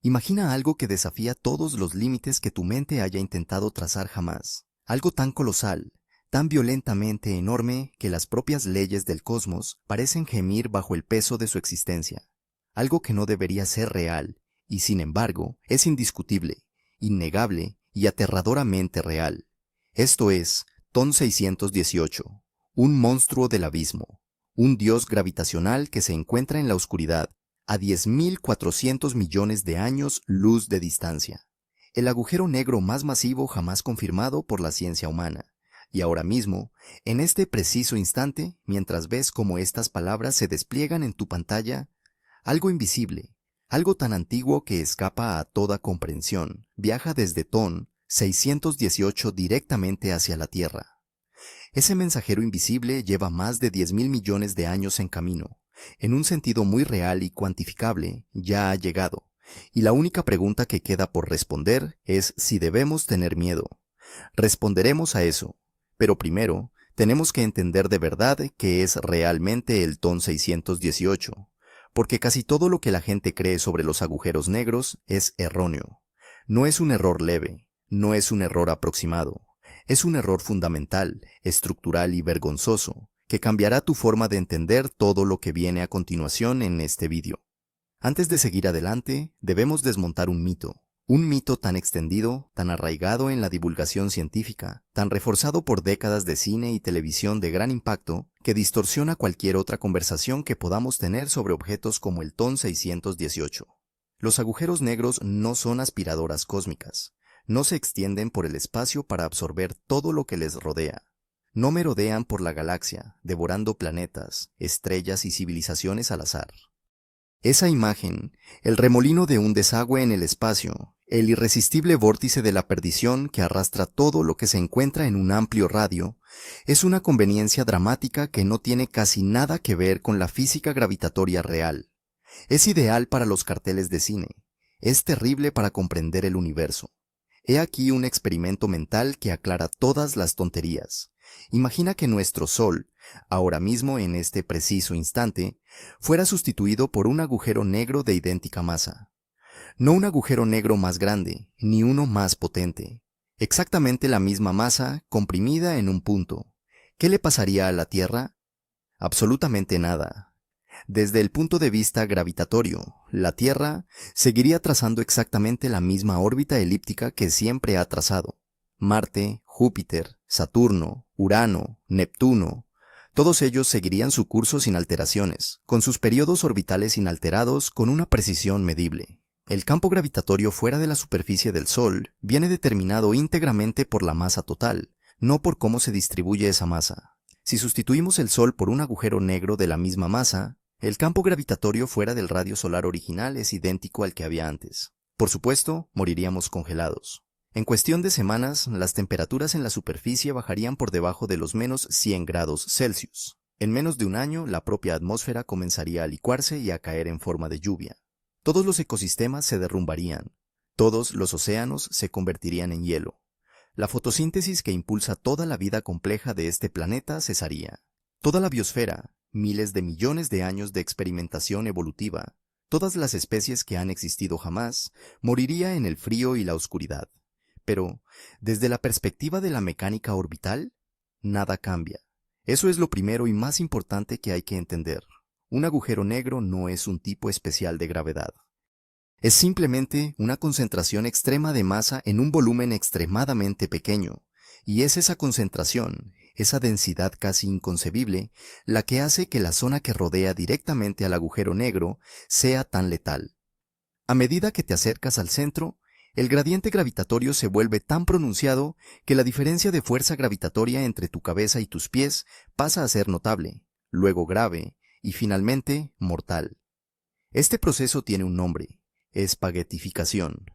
Imagina algo que desafía todos los límites que tu mente haya intentado trazar jamás. Algo tan colosal, tan violentamente enorme que las propias leyes del cosmos parecen gemir bajo el peso de su existencia. Algo que no debería ser real, y sin embargo es indiscutible, innegable y aterradoramente real. Esto es TON 618, un monstruo del abismo, un dios gravitacional que se encuentra en la oscuridad, a 10.400 millones de años luz de distancia. El agujero negro más masivo jamás confirmado por la ciencia humana. Y ahora mismo, en este preciso instante, mientras ves cómo estas palabras se despliegan en tu pantalla, algo invisible, algo tan antiguo que escapa a toda comprensión, viaja desde TON 618 directamente hacia la Tierra. Ese mensajero invisible lleva más de 10.000 millones de años en camino. En un sentido muy real y cuantificable, ya ha llegado. Y la única pregunta que queda por responder es si debemos tener miedo. Responderemos a eso. Pero primero, tenemos que entender de verdad qué es realmente el TON 618. Porque casi todo lo que la gente cree sobre los agujeros negros es erróneo. No es un error leve, no es un error aproximado. Es un error fundamental, estructural y vergonzoso, que cambiará tu forma de entender todo lo que viene a continuación en este vídeo. Antes de seguir adelante, debemos desmontar un mito tan extendido, tan arraigado en la divulgación científica, tan reforzado por décadas de cine y televisión de gran impacto, que distorsiona cualquier otra conversación que podamos tener sobre objetos como el TON 618. Los agujeros negros no son aspiradoras cósmicas. No se extienden por el espacio para absorber todo lo que les rodea. No merodean por la galaxia, devorando planetas, estrellas y civilizaciones al azar. Esa imagen, el remolino de un desagüe en el espacio, el irresistible vórtice de la perdición que arrastra todo lo que se encuentra en un amplio radio, es una conveniencia dramática que no tiene casi nada que ver con la física gravitatoria real. Es ideal para los carteles de cine. Es terrible para comprender el universo. He aquí un experimento mental que aclara todas las tonterías. Imagina que nuestro Sol, ahora mismo en este preciso instante, fuera sustituido por un agujero negro de idéntica masa. No un agujero negro más grande, ni uno más potente. Exactamente la misma masa, comprimida en un punto. ¿Qué le pasaría a la Tierra? Absolutamente nada. Desde el punto de vista gravitatorio, la Tierra seguiría trazando exactamente la misma órbita elíptica que siempre ha trazado. Marte, Júpiter, Saturno, Urano, Neptuno, todos ellos seguirían su curso sin alteraciones, con sus periodos orbitales inalterados con una precisión medible. El campo gravitatorio fuera de la superficie del Sol viene determinado íntegramente por la masa total, no por cómo se distribuye esa masa. Si sustituimos el Sol por un agujero negro de la misma masa, el campo gravitatorio fuera del radio solar original es idéntico al que había antes. Por supuesto, moriríamos congelados. En cuestión de semanas, las temperaturas en la superficie bajarían por debajo de los menos 100 grados Celsius. En menos de un año, la propia atmósfera comenzaría a licuarse y a caer en forma de lluvia. Todos los ecosistemas se derrumbarían. Todos los océanos se convertirían en hielo. La fotosíntesis que impulsa toda la vida compleja de este planeta cesaría. Toda la biosfera, miles de millones de años de experimentación evolutiva, todas las especies que han existido jamás, moriría en el frío y la oscuridad. Pero, desde la perspectiva de la mecánica orbital, nada cambia. Eso es lo primero y más importante que hay que entender. Un agujero negro no es un tipo especial de gravedad. Es simplemente una concentración extrema de masa en un volumen extremadamente pequeño, y es esa concentración, esa densidad casi inconcebible, la que hace que la zona que rodea directamente al agujero negro sea tan letal. A medida que te acercas al centro, el gradiente gravitatorio se vuelve tan pronunciado que la diferencia de fuerza gravitatoria entre tu cabeza y tus pies pasa a ser notable, luego grave y finalmente mortal. Este proceso tiene un nombre: espaguetificación.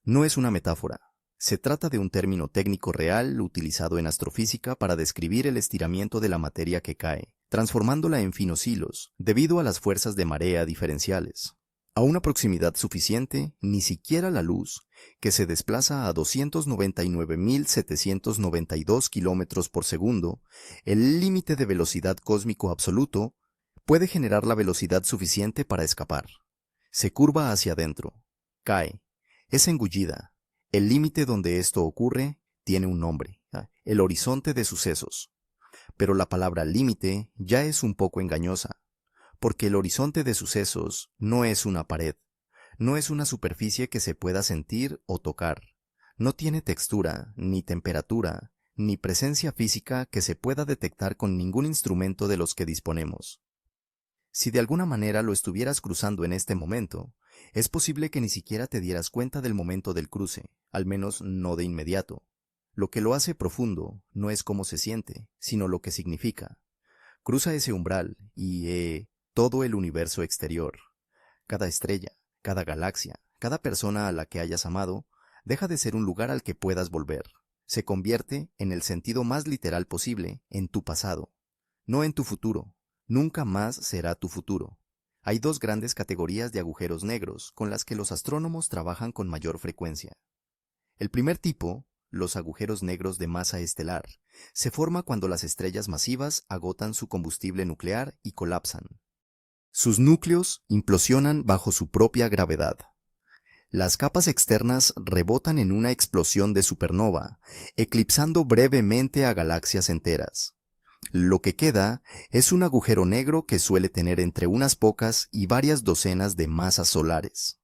No es una metáfora. Se trata de un término técnico real utilizado en astrofísica para describir el estiramiento de la materia que cae, transformándola en finos hilos, debido a las fuerzas de marea diferenciales. A una proximidad suficiente, ni siquiera la luz, que se desplaza a 299.792 kilómetros por segundo, el límite de velocidad cósmico absoluto, puede generar la velocidad suficiente para escapar. Se curva hacia adentro. cae, es engullida. El límite donde esto ocurre tiene un nombre, el horizonte de sucesos. Pero la palabra límite ya es un poco engañosa, porque el horizonte de sucesos no es una pared, no es una superficie que se pueda sentir o tocar, no tiene textura, ni temperatura, ni presencia física que se pueda detectar con ningún instrumento de los que disponemos. Si de alguna manera lo estuvieras cruzando en este momento, es posible que ni siquiera te dieras cuenta del momento del cruce, al menos no de inmediato. Lo que lo hace profundo no es cómo se siente, sino lo que significa. Cruza ese umbral y todo el universo exterior. Cada estrella, cada galaxia, cada persona a la que hayas amado, deja de ser un lugar al que puedas volver. Se convierte, en el sentido más literal posible, en tu pasado, no en tu futuro. Nunca más será tu futuro. Hay dos grandes categorías de agujeros negros con las que los astrónomos trabajan con mayor frecuencia. El primer tipo, los agujeros negros de masa estelar, se forma cuando las estrellas masivas agotan su combustible nuclear y colapsan. Sus núcleos implosionan bajo su propia gravedad. Las capas externas rebotan en una explosión de supernova, eclipsando brevemente a galaxias enteras. Lo que queda es un agujero negro que suele tener entre unas pocas y varias docenas de masas solares.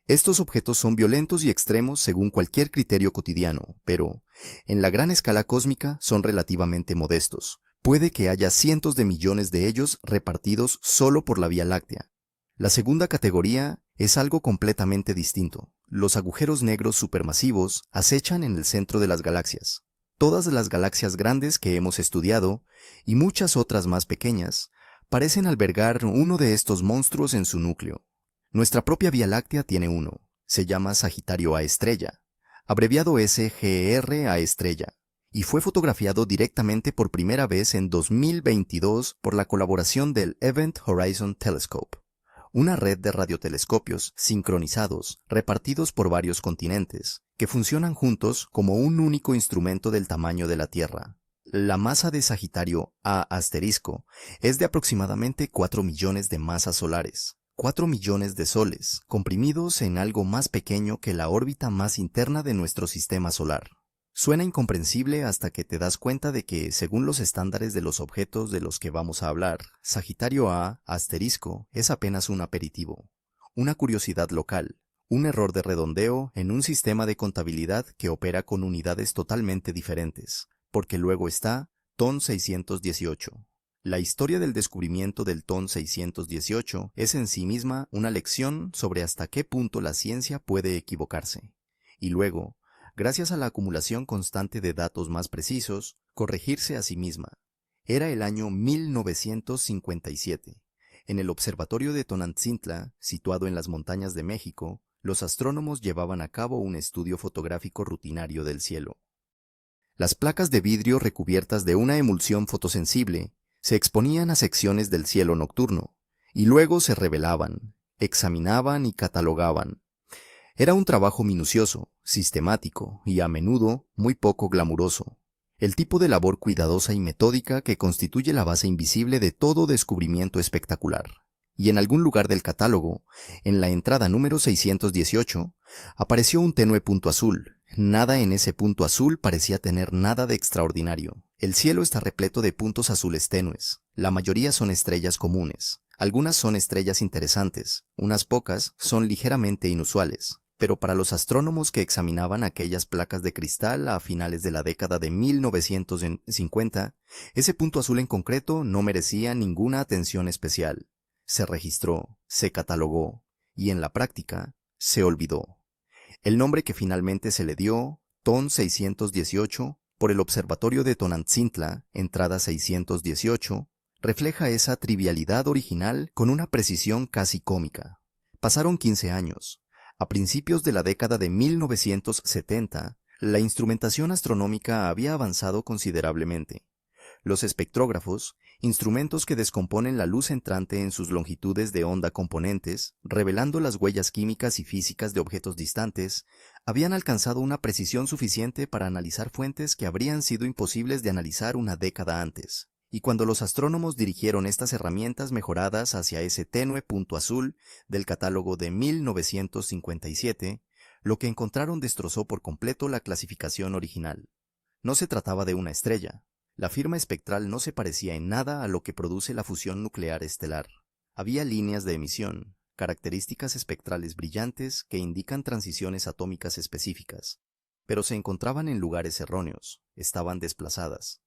Estos objetos son violentos y extremos según cualquier criterio cotidiano, pero, en la gran escala cósmica, son relativamente modestos. Puede que haya cientos de millones de ellos repartidos solo por la Vía Láctea. La segunda categoría es algo completamente distinto. Los agujeros negros supermasivos acechan en el centro de las galaxias. Todas las galaxias grandes que hemos estudiado, y muchas otras más pequeñas, parecen albergar uno de estos monstruos en su núcleo. Nuestra propia Vía Láctea tiene uno. Se llama Sagitario A estrella, abreviado SGR A estrella, y fue fotografiado directamente por primera vez en 2022 por la colaboración del Event Horizon Telescope, una red de radiotelescopios sincronizados, repartidos por varios continentes, que funcionan juntos como un único instrumento del tamaño de la Tierra. La masa de Sagitario A asterisco es de aproximadamente 4 millones de masas solares, 4 millones de soles, comprimidos en algo más pequeño que la órbita más interna de nuestro sistema solar. Suena incomprensible hasta que te das cuenta de que, según los estándares de los objetos de los que vamos a hablar, Sagitario A asterisco es apenas un aperitivo, una curiosidad local, un error de redondeo en un sistema de contabilidad que opera con unidades totalmente diferentes, porque luego está TON 618. La historia del descubrimiento del TON 618 es en sí misma una lección sobre hasta qué punto la ciencia puede equivocarse, y luego, gracias a la acumulación constante de datos más precisos, corregirse a sí misma. Era el año 1957. En el observatorio de Tonantzintla, situado en las montañas de México, los astrónomos llevaban a cabo un estudio fotográfico rutinario del cielo. Las placas de vidrio recubiertas de una emulsión fotosensible se exponían a secciones del cielo nocturno, y luego se revelaban, examinaban y catalogaban. Era un trabajo minucioso, sistemático y a menudo muy poco glamuroso. El tipo de labor cuidadosa y metódica que constituye la base invisible de todo descubrimiento espectacular. Y en algún lugar del catálogo, en la entrada número 618, apareció un tenue punto azul. Nada en ese punto azul parecía tener nada de extraordinario. El cielo está repleto de puntos azules tenues. La mayoría son estrellas comunes. Algunas son estrellas interesantes. Unas pocas son ligeramente inusuales. Pero para los astrónomos que examinaban aquellas placas de cristal a finales de la década de 1950, ese punto azul en concreto no merecía ninguna atención especial. Se registró, se catalogó, y en la práctica, se olvidó. El nombre que finalmente se le dio, TON 618, por el observatorio de Tonantzintla, entrada 618, refleja esa trivialidad original con una precisión casi cómica. Pasaron 15 años. A principios de la década de 1970, la instrumentación astronómica había avanzado considerablemente. Los espectrógrafos, instrumentos que descomponen la luz entrante en sus longitudes de onda componentes, revelando las huellas químicas y físicas de objetos distantes, habían alcanzado una precisión suficiente para analizar fuentes que habrían sido imposibles de analizar una década antes. Y cuando los astrónomos dirigieron estas herramientas mejoradas hacia ese tenue punto azul del catálogo de 1957, lo que encontraron destrozó por completo la clasificación original. No se trataba de una estrella. La firma espectral no se parecía en nada a lo que produce la fusión nuclear estelar. Había líneas de emisión, características espectrales brillantes que indican transiciones atómicas específicas, pero se encontraban en lugares erróneos, estaban desplazadas.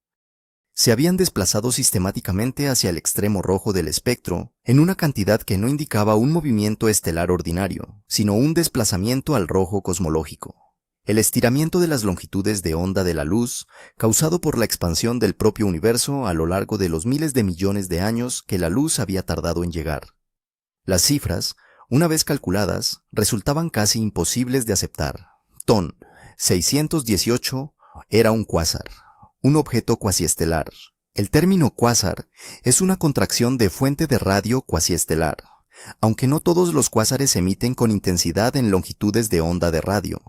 Se habían desplazado sistemáticamente hacia el extremo rojo del espectro en una cantidad que no indicaba un movimiento estelar ordinario, sino un desplazamiento al rojo cosmológico. El estiramiento de las longitudes de onda de la luz, causado por la expansión del propio universo a lo largo de los miles de millones de años que la luz había tardado en llegar. Las cifras, una vez calculadas, resultaban casi imposibles de aceptar. TON 618 era un cuásar, un objeto cuasiestelar. El término cuásar es una contracción de fuente de radio cuasiestelar, aunque no todos los cuásares emiten con intensidad en longitudes de onda de radio.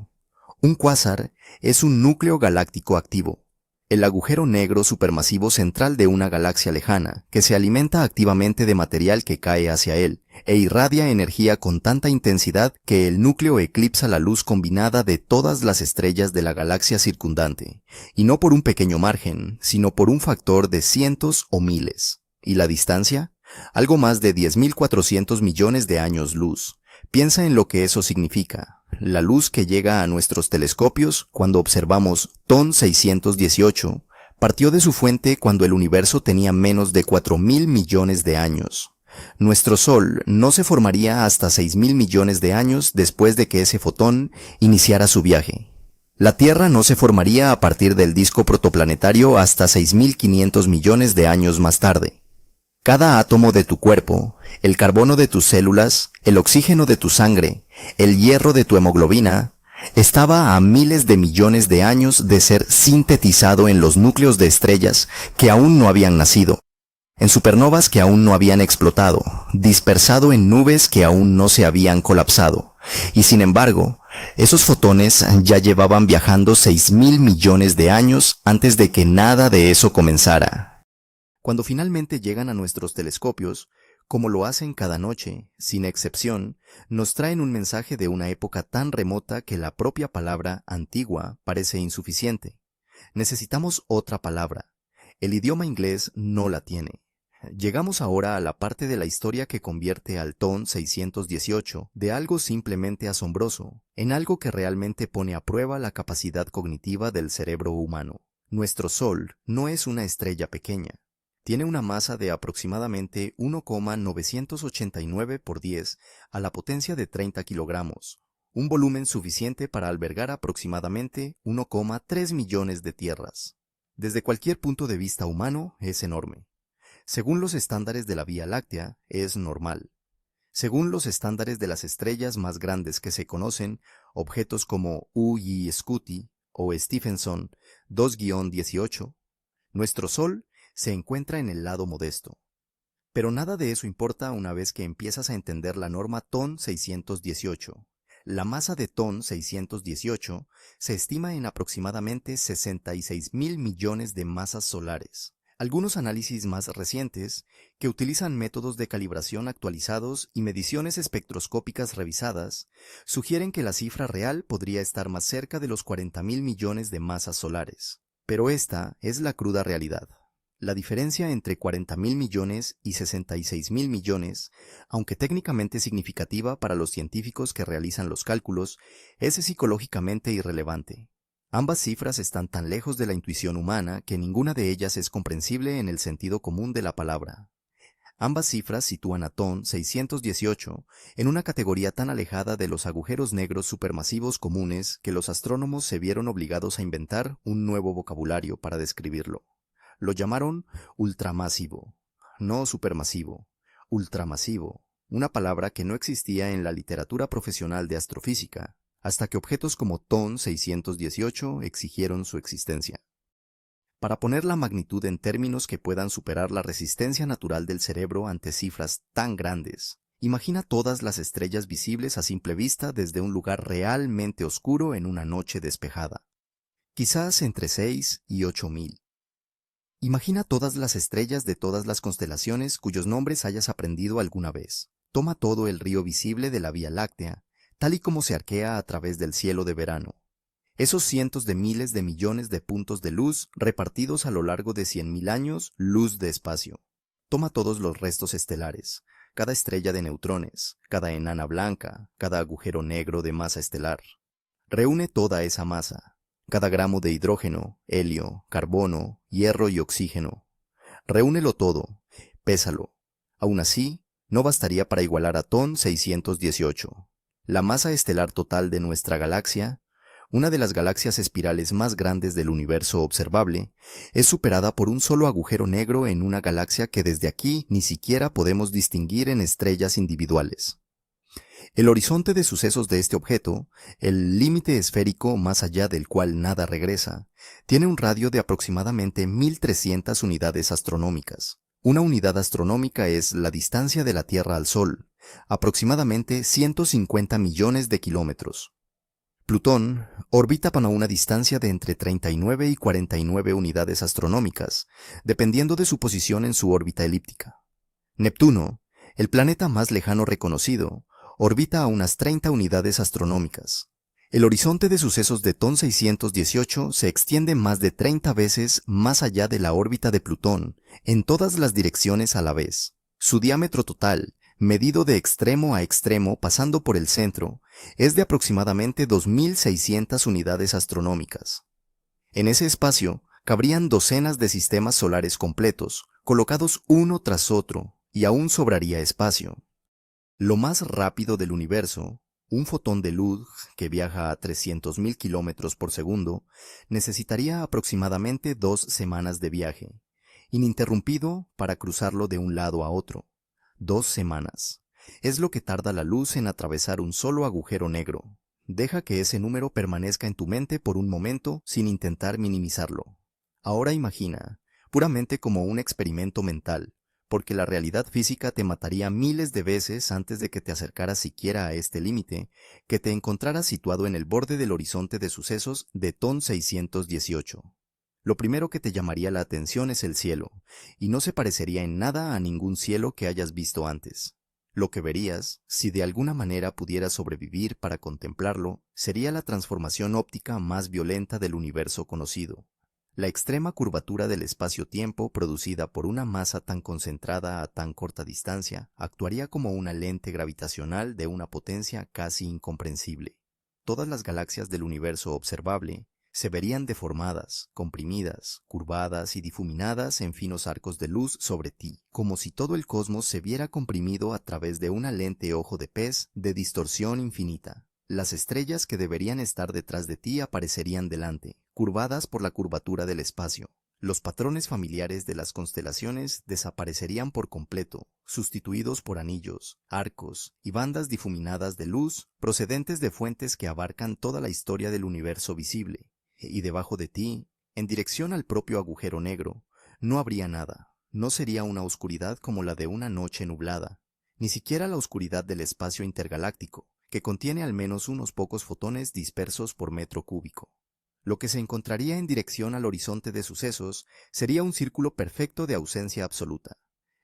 Un cuásar es un núcleo galáctico activo, el agujero negro supermasivo central de una galaxia lejana, que se alimenta activamente de material que cae hacia él, e irradia energía con tanta intensidad que el núcleo eclipsa la luz combinada de todas las estrellas de la galaxia circundante, y no por un pequeño margen, sino por un factor de cientos o miles. ¿Y la distancia? Algo más de 10.400 millones de años luz. Piensa en lo que eso significa. La luz que llega a nuestros telescopios cuando observamos TON 618 partió de su fuente cuando el universo tenía menos de 4.000 millones de años. Nuestro Sol no se formaría hasta 6.000 millones de años después de que ese fotón iniciara su viaje. La Tierra no se formaría a partir del disco protoplanetario hasta 6.500 millones de años más tarde. Cada átomo de tu cuerpo, el carbono de tus células, el oxígeno de tu sangre, el hierro de tu hemoglobina, estaba a miles de millones de años de ser sintetizado en los núcleos de estrellas que aún no habían nacido, en supernovas que aún no habían explotado, dispersado en nubes que aún no se habían colapsado. Y sin embargo, esos fotones ya llevaban viajando 6.000 millones de años antes de que nada de eso comenzara. Cuando finalmente llegan a nuestros telescopios, como lo hacen cada noche, sin excepción, nos traen un mensaje de una época tan remota que la propia palabra antigua parece insuficiente. Necesitamos otra palabra. El idioma inglés no la tiene. Llegamos ahora a la parte de la historia que convierte al TON 618 de algo simplemente asombroso en algo que realmente pone a prueba la capacidad cognitiva del cerebro humano. Nuestro Sol no es una estrella pequeña. Tiene una masa de aproximadamente 1,989 por 10 a la potencia de 30 kilogramos, un volumen suficiente para albergar aproximadamente 1,3 millones de tierras. Desde cualquier punto de vista humano es enorme. Según los estándares de la Vía Láctea, es normal. Según los estándares de las estrellas más grandes que se conocen, objetos como U-J Scuti o Stephenson 2-18, nuestro Sol se encuentra en el lado modesto. Pero nada de eso importa una vez que empiezas a entender la norma TON 618. La masa de TON 618 se estima en aproximadamente 66.000 millones de masas solares. Algunos análisis más recientes, que utilizan métodos de calibración actualizados y mediciones espectroscópicas revisadas, sugieren que la cifra real podría estar más cerca de los 40.000 millones de masas solares. Pero esta es la cruda realidad. La diferencia entre 40.000 millones y 66.000 millones, aunque técnicamente significativa para los científicos que realizan los cálculos, es psicológicamente irrelevante. Ambas cifras están tan lejos de la intuición humana que ninguna de ellas es comprensible en el sentido común de la palabra. Ambas cifras sitúan a TON 618 en una categoría tan alejada de los agujeros negros supermasivos comunes que los astrónomos se vieron obligados a inventar un nuevo vocabulario para describirlo. Lo llamaron ultramasivo, no supermasivo, ultramasivo, una palabra que no existía en la literatura profesional de astrofísica, hasta que objetos como TON 618 exigieron su existencia. Para poner la magnitud en términos que puedan superar la resistencia natural del cerebro ante cifras tan grandes, imagina todas las estrellas visibles a simple vista desde un lugar realmente oscuro en una noche despejada. Quizás entre 6 y 8.000. Imagina todas las estrellas de todas las constelaciones cuyos nombres hayas aprendido alguna vez. Toma todo el río visible de la Vía Láctea, tal y como se arquea a través del cielo de verano. Esos cientos de miles de millones de puntos de luz repartidos a lo largo de 100.000 años luz de espacio. Toma todos los restos estelares, cada estrella de neutrones, cada enana blanca, cada agujero negro de masa estelar. Reúne toda esa masa, cada gramo de hidrógeno, helio, carbono, hierro y oxígeno. Reúnelo todo, pésalo. Aún así, no bastaría para igualar a TON 618. La masa estelar total de nuestra galaxia, una de las galaxias espirales más grandes del universo observable, es superada por un solo agujero negro en una galaxia que desde aquí ni siquiera podemos distinguir en estrellas individuales. El horizonte de sucesos de este objeto, el límite esférico más allá del cual nada regresa, tiene un radio de aproximadamente 1.300 unidades astronómicas. Una unidad astronómica es la distancia de la Tierra al Sol, aproximadamente 150 millones de kilómetros. Plutón orbita a una distancia de entre 39 y 49 unidades astronómicas, dependiendo de su posición en su órbita elíptica. Neptuno, el planeta más lejano reconocido, orbita a unas 30 unidades astronómicas. El horizonte de sucesos de TON 618 se extiende más de 30 veces más allá de la órbita de Plutón, en todas las direcciones a la vez. Su diámetro total, medido de extremo a extremo pasando por el centro, es de aproximadamente 2.600 unidades astronómicas. En ese espacio cabrían docenas de sistemas solares completos, colocados uno tras otro, y aún sobraría espacio. Lo más rápido del universo, un fotón de luz que viaja a 300.000 kilómetros por segundo, necesitaría aproximadamente 2 semanas de viaje, ininterrumpido para cruzarlo de un lado a otro. 2 semanas. Es lo que tarda la luz en atravesar un solo agujero negro. Deja que ese número permanezca en tu mente por un momento sin intentar minimizarlo. Ahora imagina, puramente como un experimento mental, porque la realidad física te mataría miles de veces antes de que te acercaras siquiera a este límite, que te encontraras situado en el borde del horizonte de sucesos de TON 618. Lo primero que te llamaría la atención es el cielo, y no se parecería en nada a ningún cielo que hayas visto antes. Lo que verías, si de alguna manera pudieras sobrevivir para contemplarlo, sería la transformación óptica más violenta del universo conocido. La extrema curvatura del espacio-tiempo producida por una masa tan concentrada a tan corta distancia actuaría como una lente gravitacional de una potencia casi incomprensible. Todas las galaxias del universo observable se verían deformadas, comprimidas, curvadas y difuminadas en finos arcos de luz sobre ti, como si todo el cosmos se viera comprimido a través de una lente ojo de pez de distorsión infinita. Las estrellas que deberían estar detrás de ti aparecerían delante, curvadas por la curvatura del espacio. Los patrones familiares de las constelaciones desaparecerían por completo, sustituidos por anillos, arcos y bandas difuminadas de luz procedentes de fuentes que abarcan toda la historia del universo visible. Y debajo de ti, en dirección al propio agujero negro, no habría nada. No sería una oscuridad como la de una noche nublada, ni siquiera la oscuridad del espacio intergaláctico, que contiene al menos unos pocos fotones dispersos por metro cúbico. Lo que se encontraría en dirección al horizonte de sucesos sería un círculo perfecto de ausencia absoluta.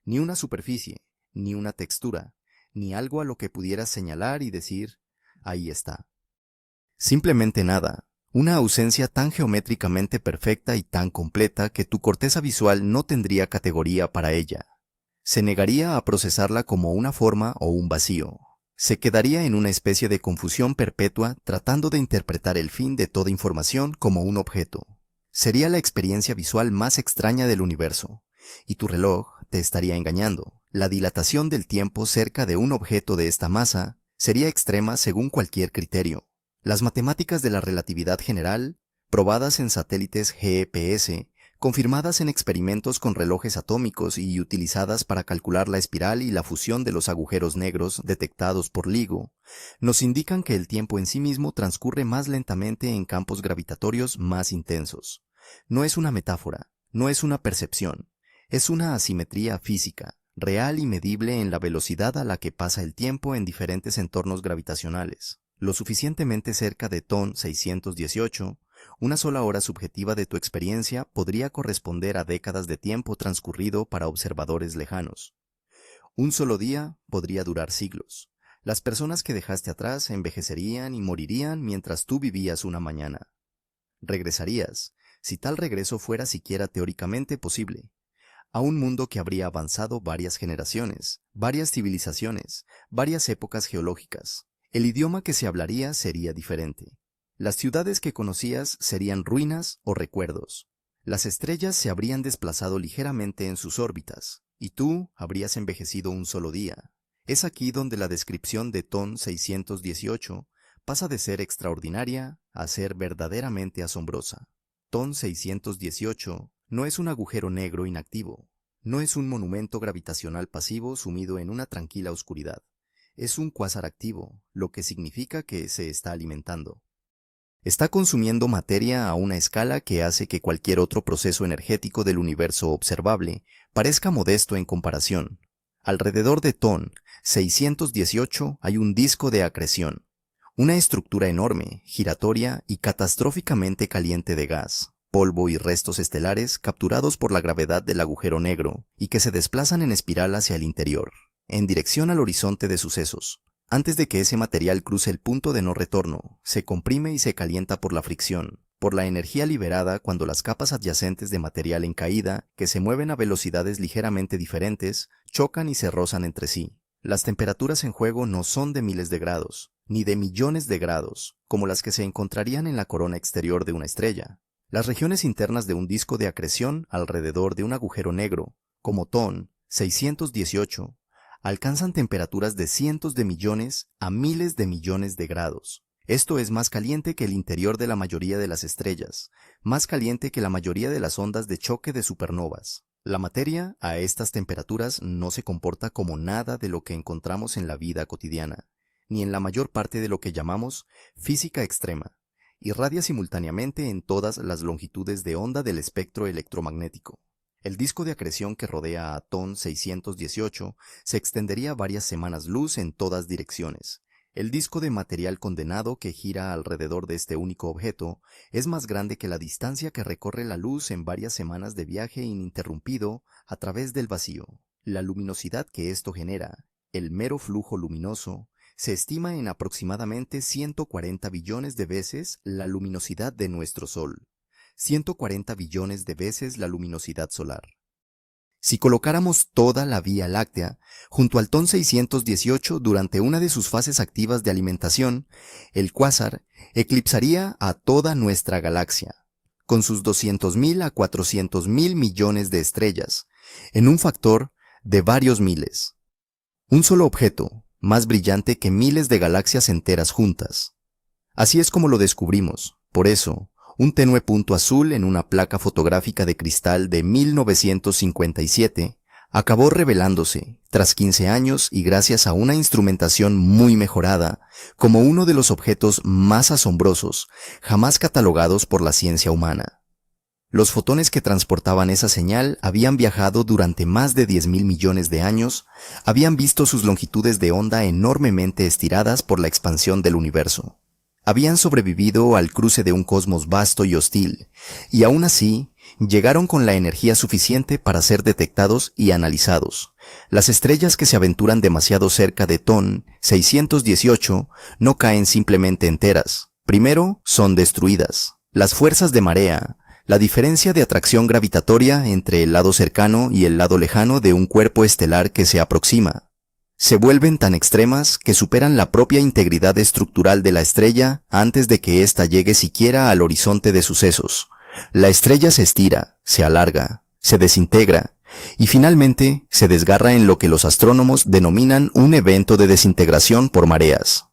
Ni una superficie, ni una textura, ni algo a lo que pudieras señalar y decir, ahí está. Simplemente nada. Una ausencia tan geométricamente perfecta y tan completa que tu corteza visual no tendría categoría para ella. Se negaría a procesarla como una forma o un vacío. Se quedaría en una especie de confusión perpetua tratando de interpretar el fin de toda información como un objeto. Sería la experiencia visual más extraña del universo, y tu reloj te estaría engañando. La dilatación del tiempo cerca de un objeto de esta masa sería extrema según cualquier criterio. Las matemáticas de la relatividad general, probadas en satélites GPS, confirmadas en experimentos con relojes atómicos y utilizadas para calcular la espiral y la fusión de los agujeros negros detectados por LIGO, nos indican que el tiempo en sí mismo transcurre más lentamente en campos gravitatorios más intensos. No es una metáfora, no es una percepción, es una asimetría física, real y medible en la velocidad a la que pasa el tiempo en diferentes entornos gravitacionales. Lo suficientemente cerca de TON 618 Una sola hora subjetiva de tu experiencia podría corresponder a décadas de tiempo transcurrido para observadores lejanos. Un solo día podría durar siglos. Las personas que dejaste atrás envejecerían y morirían mientras tú vivías una mañana. Regresarías, si tal regreso fuera siquiera teóricamente posible, a un mundo que habría avanzado varias generaciones, varias civilizaciones, varias épocas geológicas. El idioma que se hablaría sería diferente. Las ciudades que conocías serían ruinas o recuerdos. Las estrellas se habrían desplazado ligeramente en sus órbitas, y tú habrías envejecido un solo día. Es aquí donde la descripción de TON 618 pasa de ser extraordinaria a ser verdaderamente asombrosa. TON 618 no es un agujero negro inactivo, no es un monumento gravitacional pasivo sumido en una tranquila oscuridad. Es un cuásar activo, lo que significa que se está alimentando. Está consumiendo materia a una escala que hace que cualquier otro proceso energético del universo observable parezca modesto en comparación. Alrededor de TON 618 hay un disco de acreción, una estructura enorme, giratoria y catastróficamente caliente de gas, polvo y restos estelares capturados por la gravedad del agujero negro y que se desplazan en espiral hacia el interior, en dirección al horizonte de sucesos. Antes de que ese material cruce el punto de no retorno, se comprime y se calienta por la fricción, por la energía liberada cuando las capas adyacentes de material en caída, que se mueven a velocidades ligeramente diferentes, chocan y se rozan entre sí. Las temperaturas en juego no son de miles de grados, ni de millones de grados, como las que se encontrarían en la corona exterior de una estrella. Las regiones internas de un disco de acreción alrededor de un agujero negro, como TON 618, alcanzan temperaturas de cientos de millones a miles de millones de grados. Esto es más caliente que el interior de la mayoría de las estrellas, más caliente que la mayoría de las ondas de choque de supernovas. La materia, a estas temperaturas, no se comporta como nada de lo que encontramos en la vida cotidiana, ni en la mayor parte de lo que llamamos física extrema. Irradia simultáneamente en todas las longitudes de onda del espectro electromagnético. El disco de acreción que rodea a TON 618 se extendería varias semanas luz en todas direcciones. El disco de material condenado que gira alrededor de este único objeto es más grande que la distancia que recorre la luz en varias semanas de viaje ininterrumpido a través del vacío. La luminosidad que esto genera, el mero flujo luminoso, se estima en aproximadamente 140 billones de veces la luminosidad de nuestro Sol. 140 billones de veces la luminosidad solar. Si colocáramos toda la Vía Láctea junto al TON 618 durante una de sus fases activas de alimentación, el cuásar eclipsaría a toda nuestra galaxia, con sus 200.000 a 400.000 millones de estrellas, en un factor de varios miles. Un solo objeto, más brillante que miles de galaxias enteras juntas. Así es como lo descubrimos. Por eso, un tenue punto azul en una placa fotográfica de cristal de 1957 acabó revelándose, tras 15 años y gracias a una instrumentación muy mejorada, como uno de los objetos más asombrosos jamás catalogados por la ciencia humana. Los fotones que transportaban esa señal habían viajado durante más de 10.000 millones de años, habían visto sus longitudes de onda enormemente estiradas por la expansión del universo. Habían sobrevivido al cruce de un cosmos vasto y hostil, y aún así, llegaron con la energía suficiente para ser detectados y analizados. Las estrellas que se aventuran demasiado cerca de TON 618 no caen simplemente enteras. Primero, son destruidas. Las fuerzas de marea, la diferencia de atracción gravitatoria entre el lado cercano y el lado lejano de un cuerpo estelar que se aproxima, se vuelven tan extremas que superan la propia integridad estructural de la estrella antes de que ésta llegue siquiera al horizonte de sucesos. La estrella se estira, se alarga, se desintegra y finalmente se desgarra en lo que los astrónomos denominan un evento de desintegración por mareas.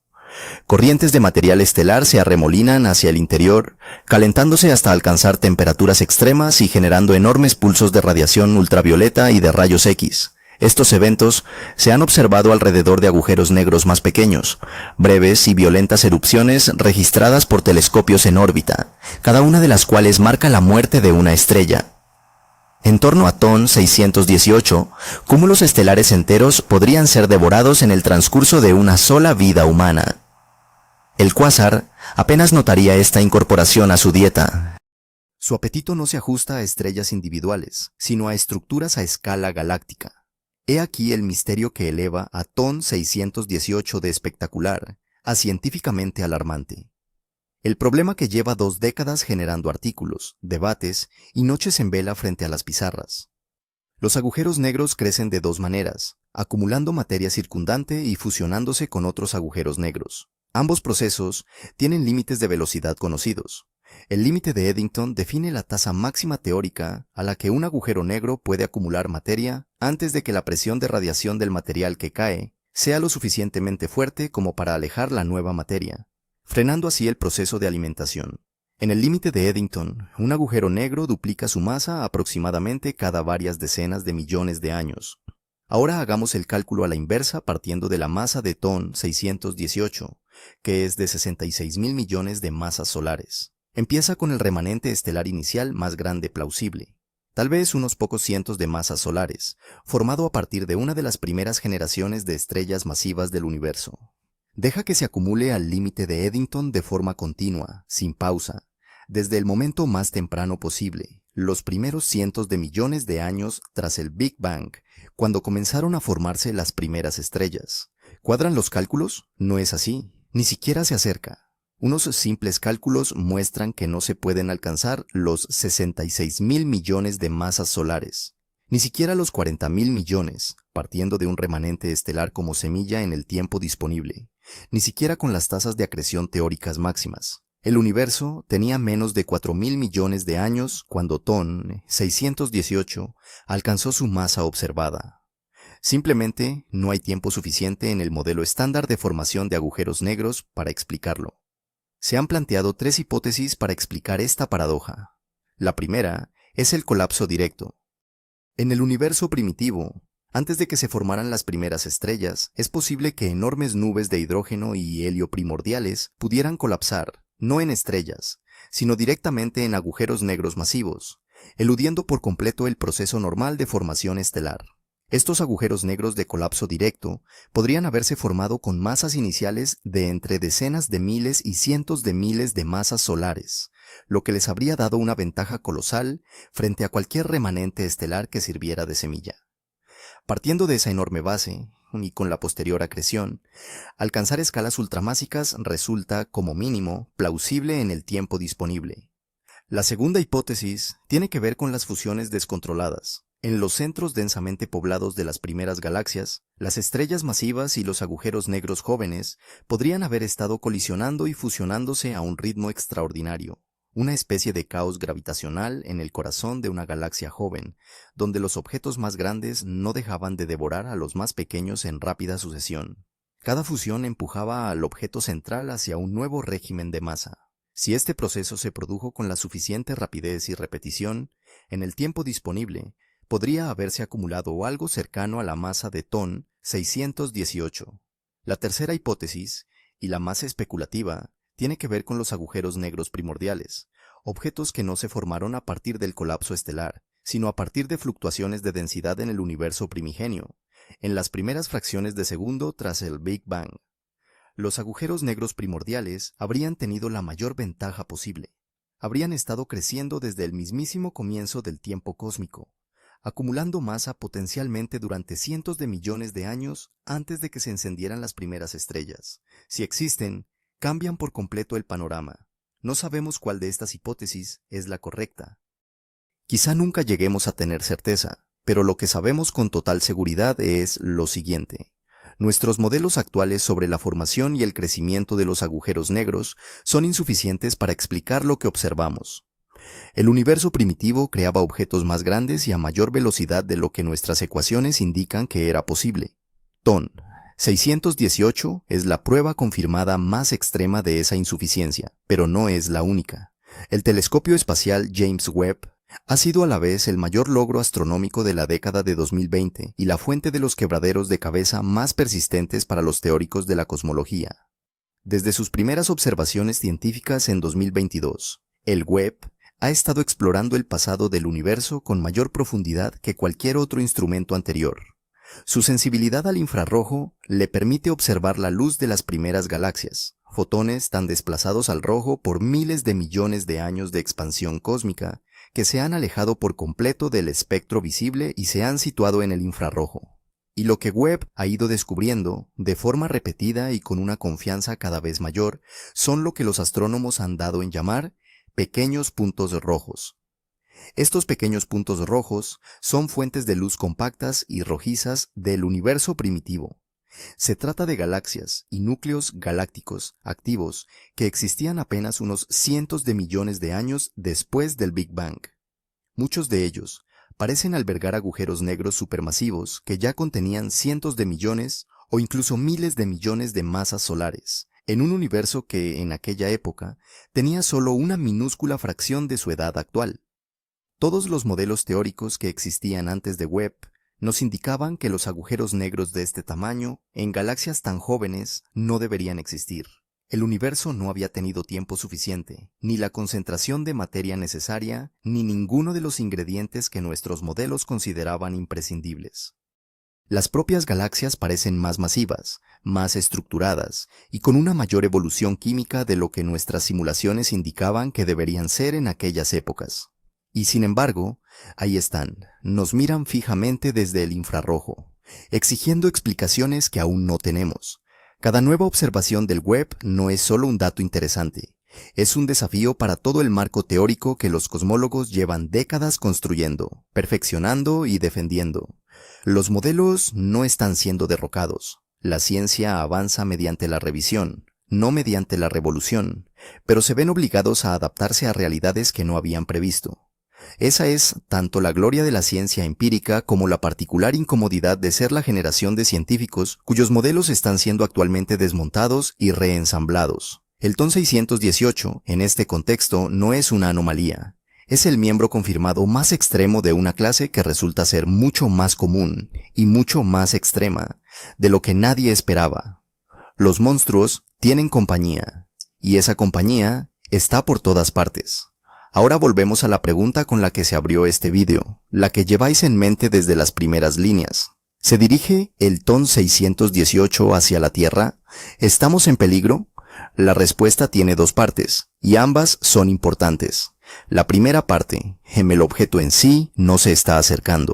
Corrientes de material estelar se arremolinan hacia el interior, calentándose hasta alcanzar temperaturas extremas y generando enormes pulsos de radiación ultravioleta y de rayos X. Estos eventos se han observado alrededor de agujeros negros más pequeños, breves y violentas erupciones registradas por telescopios en órbita, cada una de las cuales marca la muerte de una estrella. En torno a TON 618, cúmulos estelares enteros podrían ser devorados en el transcurso de una sola vida humana. El cuásar apenas notaría esta incorporación a su dieta. Su apetito no se ajusta a estrellas individuales, sino a estructuras a escala galáctica. He aquí el misterio que eleva a TON 618 de espectacular a científicamente alarmante. El problema que lleva 2 décadas generando artículos, debates y noches en vela frente a las pizarras. Los agujeros negros crecen de 2 maneras, acumulando materia circundante y fusionándose con otros agujeros negros. Ambos procesos tienen límites de velocidad conocidos. El límite de Eddington define la tasa máxima teórica a la que un agujero negro puede acumular materia antes de que la presión de radiación del material que cae sea lo suficientemente fuerte como para alejar la nueva materia, frenando así el proceso de alimentación. En el límite de Eddington, un agujero negro duplica su masa aproximadamente cada varias decenas de millones de años. Ahora hagamos el cálculo a la inversa partiendo de la masa de TON 618, que es de 66.000 millones de masas solares. Empieza con el remanente estelar inicial más grande plausible, tal vez unos pocos cientos de masas solares, formado a partir de una de las primeras generaciones de estrellas masivas del universo. Deja que se acumule al límite de Eddington de forma continua, sin pausa, desde el momento más temprano posible, los primeros cientos de millones de años tras el Big Bang, cuando comenzaron a formarse las primeras estrellas. ¿Cuadran los cálculos? No es así, ni siquiera se acerca. Unos simples cálculos muestran que no se pueden alcanzar los 66.000 millones de masas solares, ni siquiera los 40.000 millones, partiendo de un remanente estelar como semilla en el tiempo disponible, ni siquiera con las tasas de acreción teóricas máximas. El universo tenía menos de 4.000 millones de años cuando TON 618 alcanzó su masa observada. Simplemente no hay tiempo suficiente en el modelo estándar de formación de agujeros negros para explicarlo. Se han planteado 3 hipótesis para explicar esta paradoja. La primera es el colapso directo. En el universo primitivo, antes de que se formaran las primeras estrellas, es posible que enormes nubes de hidrógeno y helio primordiales pudieran colapsar, no en estrellas, sino directamente en agujeros negros masivos, eludiendo por completo el proceso normal de formación estelar. Estos agujeros negros de colapso directo podrían haberse formado con masas iniciales de entre decenas de miles y cientos de miles de masas solares, lo que les habría dado una ventaja colosal frente a cualquier remanente estelar que sirviera de semilla. Partiendo de esa enorme base, y con la posterior acreción, alcanzar escalas ultramásicas resulta, como mínimo, plausible en el tiempo disponible. La segunda hipótesis tiene que ver con las fusiones descontroladas. En los centros densamente poblados de las primeras galaxias, las estrellas masivas y los agujeros negros jóvenes podrían haber estado colisionando y fusionándose a un ritmo extraordinario, una especie de caos gravitacional en el corazón de una galaxia joven, donde los objetos más grandes no dejaban de devorar a los más pequeños en rápida sucesión. Cada fusión empujaba al objeto central hacia un nuevo régimen de masa. Si este proceso se produjo con la suficiente rapidez y repetición, en el tiempo disponible, podría haberse acumulado algo cercano a la masa de TON 618. La tercera hipótesis, y la más especulativa, tiene que ver con los agujeros negros primordiales, objetos que no se formaron a partir del colapso estelar, sino a partir de fluctuaciones de densidad en el universo primigenio, en las primeras fracciones de segundo tras el Big Bang. Los agujeros negros primordiales habrían tenido la mayor ventaja posible. Habrían estado creciendo desde el mismísimo comienzo del tiempo cósmico, acumulando masa potencialmente durante cientos de millones de años antes de que se encendieran las primeras estrellas. Si existen, cambian por completo el panorama. No sabemos cuál de estas hipótesis es la correcta. Quizá nunca lleguemos a tener certeza, pero lo que sabemos con total seguridad es lo siguiente. Nuestros modelos actuales sobre la formación y el crecimiento de los agujeros negros son insuficientes para explicar lo que observamos. El universo primitivo creaba objetos más grandes y a mayor velocidad de lo que nuestras ecuaciones indican que era posible. TON 618 es la prueba confirmada más extrema de esa insuficiencia, pero no es la única. El telescopio espacial James Webb ha sido a la vez el mayor logro astronómico de la década de 2020 y la fuente de los quebraderos de cabeza más persistentes para los teóricos de la cosmología. Desde sus primeras observaciones científicas en 2022, el Webb ha estado explorando el pasado del universo con mayor profundidad que cualquier otro instrumento anterior. Su sensibilidad al infrarrojo le permite observar la luz de las primeras galaxias, fotones tan desplazados al rojo por miles de millones de años de expansión cósmica que se han alejado por completo del espectro visible y se han situado en el infrarrojo. Y lo que Webb ha ido descubriendo, de forma repetida y con una confianza cada vez mayor, son lo que los astrónomos han dado en llamar pequeños puntos rojos. Estos pequeños puntos rojos son fuentes de luz compactas y rojizas del universo primitivo. Se trata de galaxias y núcleos galácticos activos que existían apenas unos cientos de millones de años después del Big Bang. Muchos de ellos parecen albergar agujeros negros supermasivos que ya contenían cientos de millones o incluso miles de millones de masas solares, en un universo que en aquella época tenía solo una minúscula fracción de su edad actual. Todos los modelos teóricos que existían antes de Webb nos indicaban que los agujeros negros de este tamaño, en galaxias tan jóvenes, no deberían existir. El universo no había tenido tiempo suficiente, ni la concentración de materia necesaria, ni ninguno de los ingredientes que nuestros modelos consideraban imprescindibles. Las propias galaxias parecen más masivas, más estructuradas, y con una mayor evolución química de lo que nuestras simulaciones indicaban que deberían ser en aquellas épocas. Y sin embargo, ahí están, nos miran fijamente desde el infrarrojo, exigiendo explicaciones que aún no tenemos. Cada nueva observación del Webb no es solo un dato interesante, es un desafío para todo el marco teórico que los cosmólogos llevan décadas construyendo, perfeccionando y defendiendo. Los modelos no están siendo derrocados. La ciencia avanza mediante la revisión, no mediante la revolución, pero se ven obligados a adaptarse a realidades que no habían previsto. Esa es tanto la gloria de la ciencia empírica como la particular incomodidad de ser la generación de científicos cuyos modelos están siendo actualmente desmontados y reensamblados. El TON 618, en este contexto, no es una anomalía. Es el miembro confirmado más extremo de una clase que resulta ser mucho más común y mucho más extrema de lo que nadie esperaba. Los monstruos tienen compañía, y esa compañía está por todas partes. Ahora volvemos a la pregunta con la que se abrió este vídeo, la que lleváis en mente desde las primeras líneas. ¿Se dirige el TON 618 hacia la Tierra? ¿Estamos en peligro? La respuesta tiene dos partes, y ambas son importantes. La primera parte, el objeto en sí no se está acercando,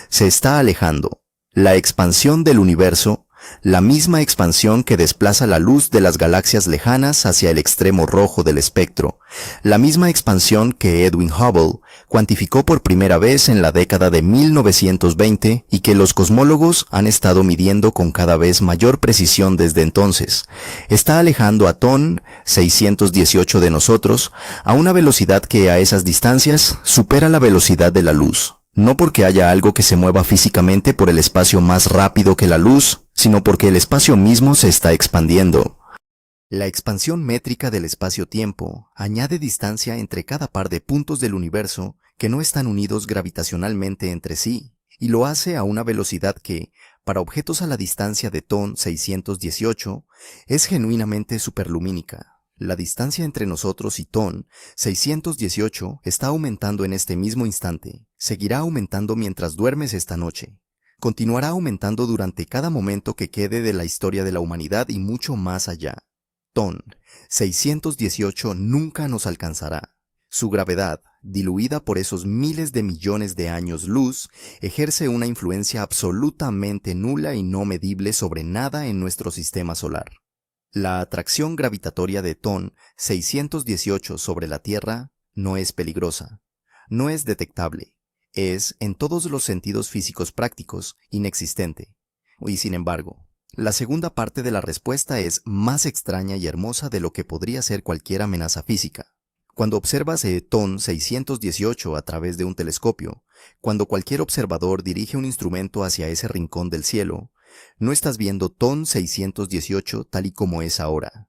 se está alejando. La expansión del universo, la misma expansión que desplaza la luz de las galaxias lejanas hacia el extremo rojo del espectro, la misma expansión que Edwin Hubble cuantificó por primera vez en la década de 1920 y que los cosmólogos han estado midiendo con cada vez mayor precisión desde entonces, está alejando a TON 618 de nosotros a una velocidad que a esas distancias supera la velocidad de la luz. No porque haya algo que se mueva físicamente por el espacio más rápido que la luz, sino porque el espacio mismo se está expandiendo. La expansión métrica del espacio-tiempo añade distancia entre cada par de puntos del universo que no están unidos gravitacionalmente entre sí, y lo hace a una velocidad que, para objetos a la distancia de TON 618, es genuinamente superlumínica. La distancia entre nosotros y TON 618 está aumentando en este mismo instante. Seguirá aumentando mientras duermes esta noche. Continuará aumentando durante cada momento que quede de la historia de la humanidad y mucho más allá. TON 618 nunca nos alcanzará. Su gravedad, diluida por esos miles de millones de años luz, ejerce una influencia absolutamente nula y no medible sobre nada en nuestro sistema solar. La atracción gravitatoria de TON 618 sobre la Tierra no es peligrosa, no es detectable, es, en todos los sentidos físicos prácticos, inexistente. Y sin embargo, la segunda parte de la respuesta es más extraña y hermosa de lo que podría ser cualquier amenaza física. Cuando observas TON 618 a través de un telescopio, cuando cualquier observador dirige un instrumento hacia ese rincón del cielo, no estás viendo TON 618 tal y como es ahora.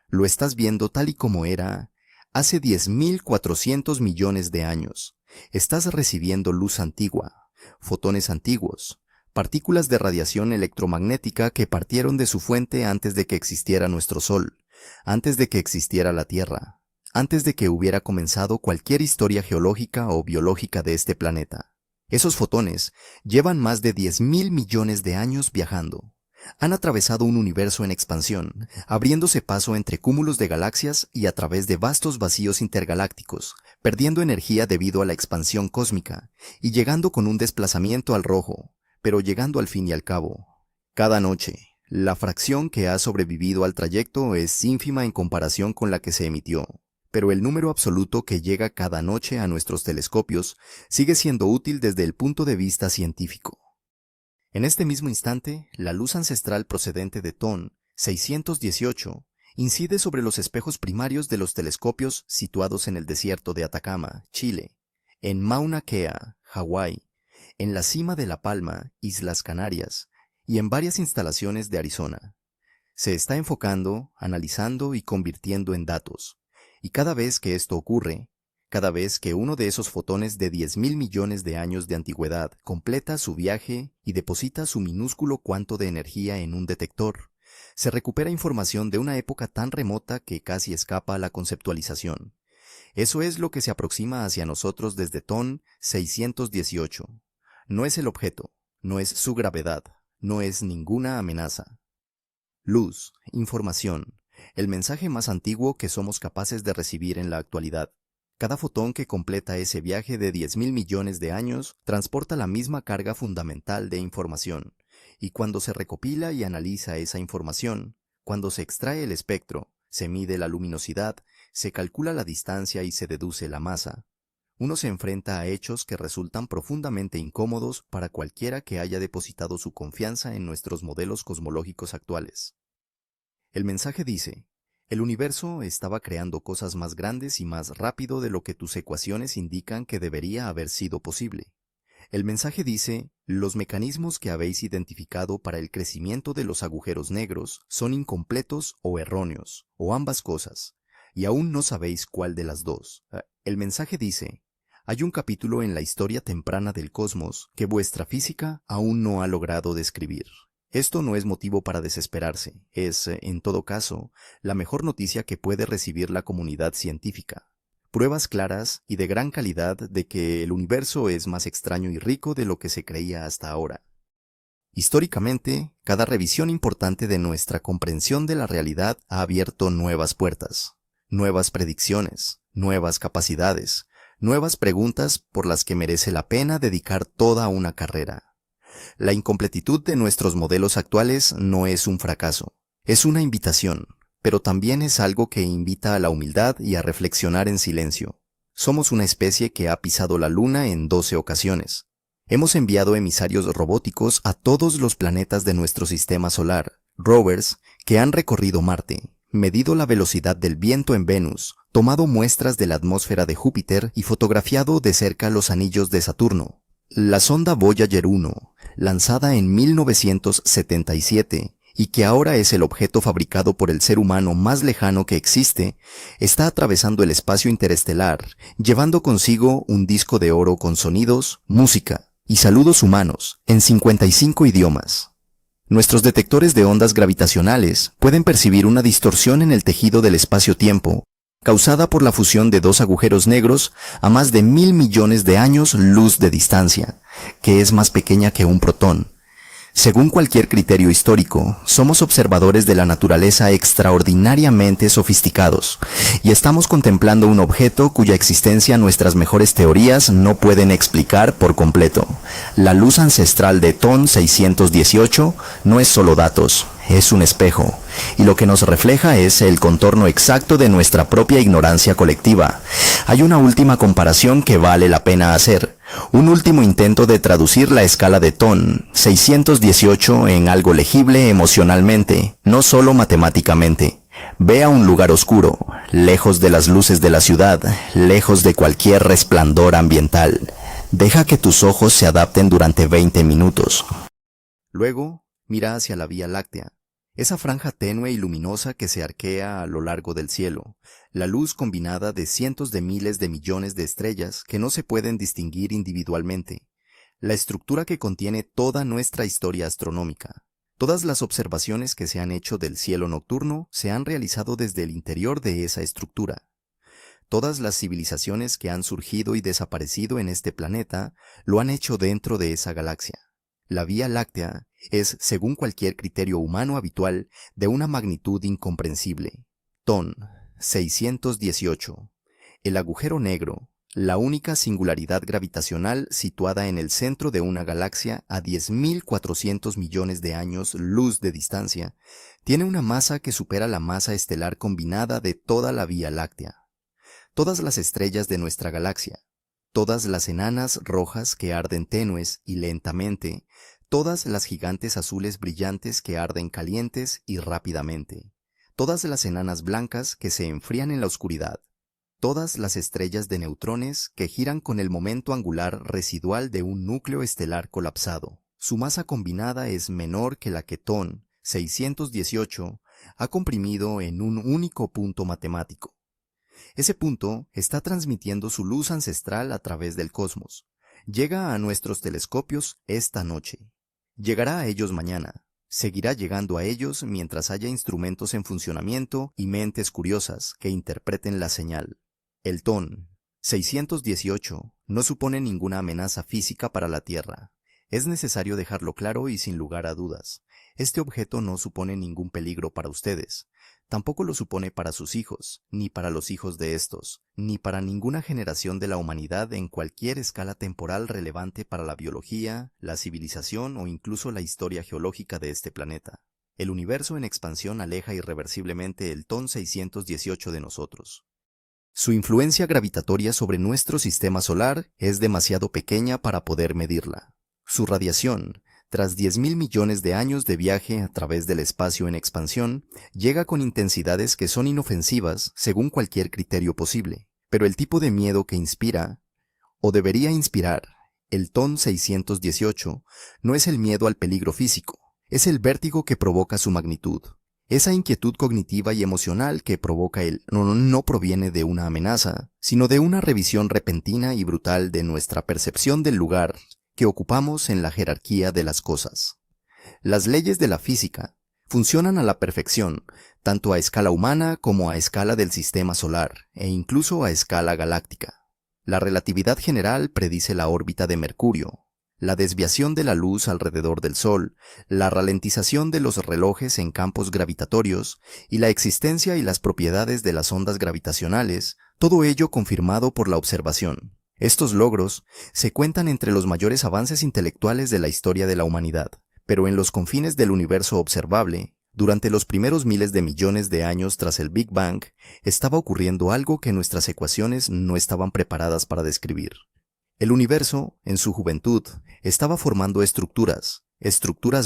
Lo estás viendo tal y como era hace 10.400 millones de años. Estás recibiendo luz antigua, fotones antiguos, partículas de radiación electromagnética que partieron de su fuente antes de que existiera nuestro Sol, antes de que existiera la Tierra, antes de que hubiera comenzado cualquier historia geológica o biológica de este planeta. Esos fotones llevan más de 10.000 millones de años viajando. Han atravesado un universo en expansión, abriéndose paso entre cúmulos de galaxias y a través de vastos vacíos intergalácticos, perdiendo energía debido a la expansión cósmica, y llegando con un desplazamiento al rojo, pero llegando al fin y al cabo. Cada noche, la fracción que ha sobrevivido al trayecto es ínfima en comparación con la que se emitió, pero el número absoluto que llega cada noche a nuestros telescopios sigue siendo útil desde el punto de vista científico. En este mismo instante, la luz ancestral procedente de TON 618 incide sobre los espejos primarios de los telescopios situados en el desierto de Atacama, Chile, en Mauna Kea, Hawái, en la cima de La Palma, Islas Canarias, y en varias instalaciones de Arizona. Se está enfocando, analizando y convirtiendo en datos, y cada vez que esto ocurre, cada vez que uno de esos fotones de 10.000 millones de años de antigüedad completa su viaje y deposita su minúsculo cuanto de energía en un detector, se recupera información de una época tan remota que casi escapa a la conceptualización. Eso es lo que se aproxima hacia nosotros desde TON 618. No es el objeto, no es su gravedad, no es ninguna amenaza. Luz, información, el mensaje más antiguo que somos capaces de recibir en la actualidad. Cada fotón que completa ese viaje de 10.000 millones de años transporta la misma carga fundamental de información, y cuando se recopila y analiza esa información, cuando se extrae el espectro, se mide la luminosidad, se calcula la distancia y se deduce la masa, uno se enfrenta a hechos que resultan profundamente incómodos para cualquiera que haya depositado su confianza en nuestros modelos cosmológicos actuales. El mensaje dice: el universo estaba creando cosas más grandes y más rápido de lo que tus ecuaciones indican que debería haber sido posible. El mensaje dice: los mecanismos que habéis identificado para el crecimiento de los agujeros negros son incompletos o erróneos, o ambas cosas, y aún no sabéis cuál de las dos. El mensaje dice: hay un capítulo en la historia temprana del cosmos que vuestra física aún no ha logrado describir. Esto no es motivo para desesperarse, es, en todo caso, la mejor noticia que puede recibir la comunidad científica. Pruebas claras y de gran calidad de que el universo es más extraño y rico de lo que se creía hasta ahora. Históricamente, cada revisión importante de nuestra comprensión de la realidad ha abierto nuevas puertas, nuevas predicciones, nuevas capacidades, nuevas preguntas por las que merece la pena dedicar toda una carrera. La incompletitud de nuestros modelos actuales no es un fracaso, es una invitación, pero también es algo que invita a la humildad y a reflexionar en silencio. Somos una especie que ha pisado la Luna en 12 ocasiones. Hemos enviado emisarios robóticos a todos los planetas de nuestro sistema solar, rovers que han recorrido Marte, medido la velocidad del viento en Venus, tomado muestras de la atmósfera de Júpiter y fotografiado de cerca los anillos de Saturno. La sonda Voyager 1, lanzada en 1977 y que ahora es el objeto fabricado por el ser humano más lejano que existe, está atravesando el espacio interestelar, llevando consigo un disco de oro con sonidos, música y saludos humanos en 55 idiomas. Nuestros detectores de ondas gravitacionales pueden percibir una distorsión en el tejido del espacio-tiempo, causada por la fusión de dos agujeros negros a más de 1.000 millones de años luz de distancia, que es más pequeña que un protón. Según cualquier criterio histórico, somos observadores de la naturaleza extraordinariamente sofisticados, y estamos contemplando un objeto cuya existencia nuestras mejores teorías no pueden explicar por completo. La luz ancestral de TON 618 no es solo datos, es un espejo, y lo que nos refleja es el contorno exacto de nuestra propia ignorancia colectiva. Hay una última comparación que vale la pena hacer. Un último intento de traducir la escala de TON 618 en algo legible emocionalmente, no solo matemáticamente. Ve a un lugar oscuro, lejos de las luces de la ciudad, lejos de cualquier resplandor ambiental. Deja que tus ojos se adapten durante 20 minutos. Luego, mira hacia la Vía Láctea, esa franja tenue y luminosa que se arquea a lo largo del cielo, la luz combinada de cientos de miles de millones de estrellas que no se pueden distinguir individualmente, la estructura que contiene toda nuestra historia astronómica. Todas las observaciones que se han hecho del cielo nocturno se han realizado desde el interior de esa estructura. Todas las civilizaciones que han surgido y desaparecido en este planeta lo han hecho dentro de esa galaxia. La Vía Láctea Es, según cualquier criterio humano habitual, de una magnitud incomprensible. TON 618. El agujero negro, la única singularidad gravitacional situada en el centro de una galaxia a 10.400 millones de años luz de distancia, tiene una masa que supera la masa estelar combinada de toda la Vía Láctea. Todas las estrellas de nuestra galaxia, todas las enanas rojas que arden tenues y lentamente, todas las gigantes azules brillantes que arden calientes y rápidamente, todas las enanas blancas que se enfrían en la oscuridad, todas las estrellas de neutrones que giran con el momento angular residual de un núcleo estelar colapsado. Su masa combinada es menor que la que TON 618 ha comprimido en un único punto matemático. Ese punto está transmitiendo su luz ancestral a través del cosmos. Llega a nuestros telescopios esta noche. Llegará a ellos mañana. Seguirá llegando a ellos mientras haya instrumentos en funcionamiento y mentes curiosas que interpreten la señal. El TON 618 no supone ninguna amenaza física para la Tierra. Es necesario dejarlo claro y sin lugar a dudas. Este objeto no supone ningún peligro para ustedes. Tampoco lo supone para sus hijos, ni para los hijos de estos, ni para ninguna generación de la humanidad en cualquier escala temporal relevante para la biología, la civilización o incluso la historia geológica de este planeta. El universo en expansión aleja irreversiblemente el TON 618 de nosotros. Su influencia gravitatoria sobre nuestro sistema solar es demasiado pequeña para poder medirla. Su radiación, tras 10.000 millones de años de viaje a través del espacio en expansión, llega con intensidades que son inofensivas según cualquier criterio posible. Pero el tipo de miedo que inspira, o debería inspirar, el TON 618 no es el miedo al peligro físico, es el vértigo que provoca su magnitud. Esa inquietud cognitiva y emocional que provoca él no proviene de una amenaza, sino de una revisión repentina y brutal de nuestra percepción del lugar que ocupamos en la jerarquía de las cosas. Las leyes de la física funcionan a la perfección, tanto a escala humana como a escala del sistema solar, e incluso a escala galáctica. La relatividad general predice la órbita de Mercurio, la desviación de la luz alrededor del Sol, la ralentización de los relojes en campos gravitatorios y la existencia y las propiedades de las ondas gravitacionales, todo ello confirmado por la observación. Estos logros se cuentan entre los mayores avances intelectuales de la historia de la humanidad, pero en los confines del universo observable, durante los primeros miles de millones de años tras el Big Bang, estaba ocurriendo algo que nuestras ecuaciones no estaban preparadas para describir. El universo, en su juventud, estaba formando estructuras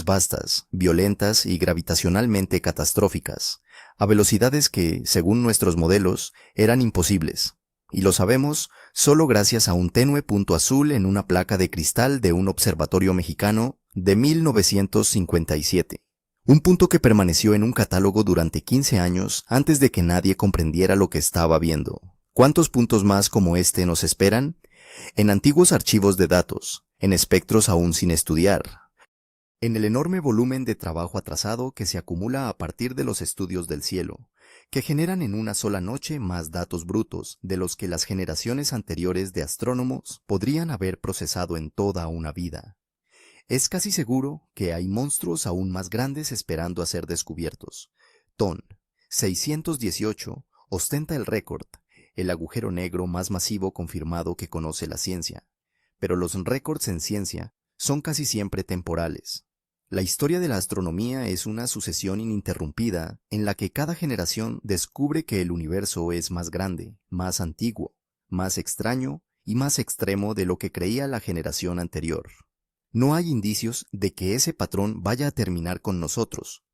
vastas, violentas y gravitacionalmente catastróficas, a velocidades que, según nuestros modelos, eran imposibles. Y lo sabemos solo gracias a un tenue punto azul en una placa de cristal de un observatorio mexicano de 1957. Un punto que permaneció en un catálogo durante 15 años antes de que nadie comprendiera lo que estaba viendo. ¿Cuántos puntos más como este nos esperan? En antiguos archivos de datos, en espectros aún sin estudiar, en el enorme volumen de trabajo atrasado que se acumula a partir de los estudios del cielo, que generan en una sola noche más datos brutos de los que las generaciones anteriores de astrónomos podrían haber procesado en toda una vida. Es casi seguro que hay monstruos aún más grandes esperando a ser descubiertos. TON 618 ostenta el récord, el agujero negro más masivo confirmado que conoce la ciencia. Pero los récords en ciencia son casi siempre temporales. La historia de la astronomía es una sucesión ininterrumpida en la que cada generación descubre que el universo es más grande, más antiguo, más extraño y más extremo de lo que creía la generación anterior. No hay indicios de que ese patrón vaya a terminar con nosotros.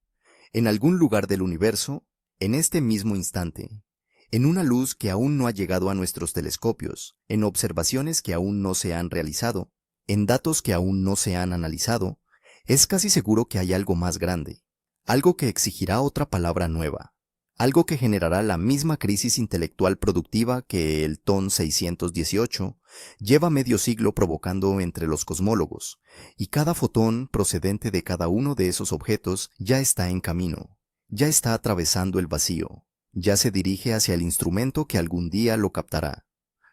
En algún lugar del universo, en este mismo instante, en una luz que aún no ha llegado a nuestros telescopios, en observaciones que aún no se han realizado, en datos que aún no se han analizado, es casi seguro que hay algo más grande, algo que exigirá otra palabra nueva, algo que generará la misma crisis intelectual productiva que el TON 618 lleva medio siglo provocando entre los cosmólogos, y cada fotón procedente de cada uno de esos objetos ya está en camino, ya está atravesando el vacío. Ya se dirige hacia el instrumento que algún día lo captará.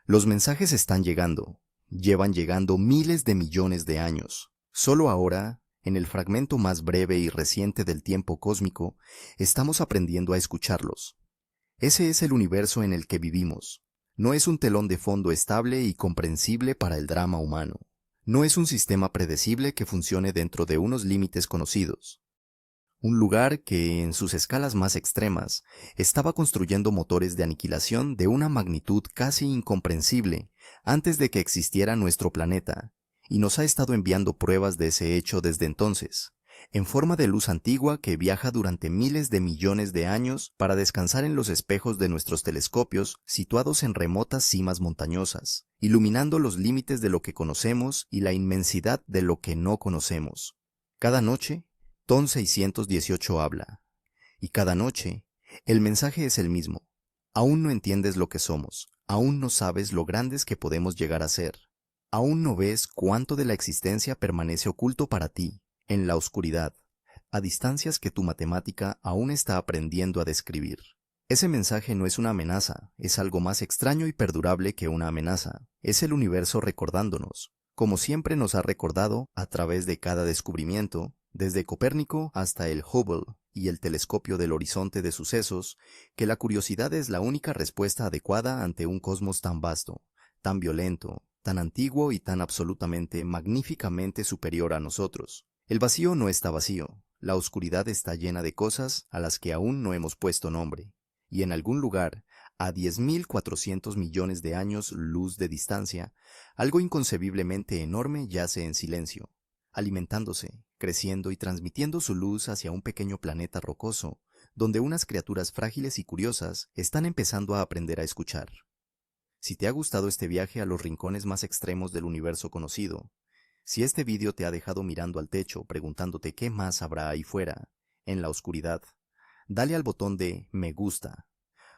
Los mensajes están llegando, llevan llegando miles de millones de años. Solo ahora, En el fragmento más breve y reciente del tiempo cósmico, estamos aprendiendo a escucharlos. Ese es el universo en el que vivimos. No es un telón de fondo estable y comprensible para el drama humano. No es un sistema predecible que funcione dentro de unos límites conocidos. Un lugar que, en sus escalas más extremas, estaba construyendo motores de aniquilación de una magnitud casi incomprensible antes de que existiera nuestro planeta, y nos ha estado enviando pruebas de ese hecho desde entonces, en forma de luz antigua que viaja durante miles de millones de años para descansar en los espejos de nuestros telescopios situados en remotas cimas montañosas, iluminando los límites de lo que conocemos y la inmensidad de lo que no conocemos. Cada noche, TON 618 habla, y cada noche, el mensaje es el mismo. Aún no entiendes lo que somos, aún no sabes lo grandes que podemos llegar a ser, aún no ves cuánto de la existencia permanece oculto para ti, en la oscuridad, a distancias que tu matemática aún está aprendiendo a describir. Ese mensaje no es una amenaza, es algo más extraño y perdurable que una amenaza. Es el universo recordándonos, como siempre nos ha recordado a través de cada descubrimiento, desde Copérnico hasta el Hubble y el telescopio del horizonte de sucesos, que la curiosidad es la única respuesta adecuada ante un cosmos tan vasto, tan violento, tan antiguo y tan absolutamente, magníficamente superior a nosotros. El vacío no está vacío, la oscuridad está llena de cosas a las que aún no hemos puesto nombre, y en algún lugar, a 10.400 millones de años luz de distancia, algo inconcebiblemente enorme yace en silencio, alimentándose, creciendo y transmitiendo su luz hacia un pequeño planeta rocoso, donde unas criaturas frágiles y curiosas están empezando a aprender a escuchar. Si te ha gustado este viaje a los rincones más extremos del universo conocido, si este vídeo te ha dejado mirando al techo preguntándote qué más habrá ahí fuera, en la oscuridad, dale al botón de me gusta.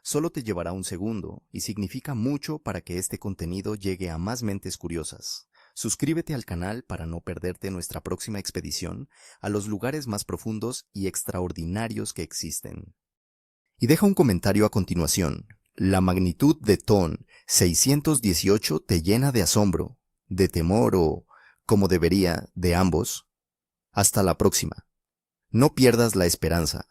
Solo te llevará un segundo y significa mucho para que este contenido llegue a más mentes curiosas. Suscríbete al canal para no perderte nuestra próxima expedición a los lugares más profundos y extraordinarios que existen. Y deja un comentario a continuación. La magnitud de TON 618 te llena de asombro, de temor o, como debería, de ambos. Hasta la próxima. No pierdas la esperanza.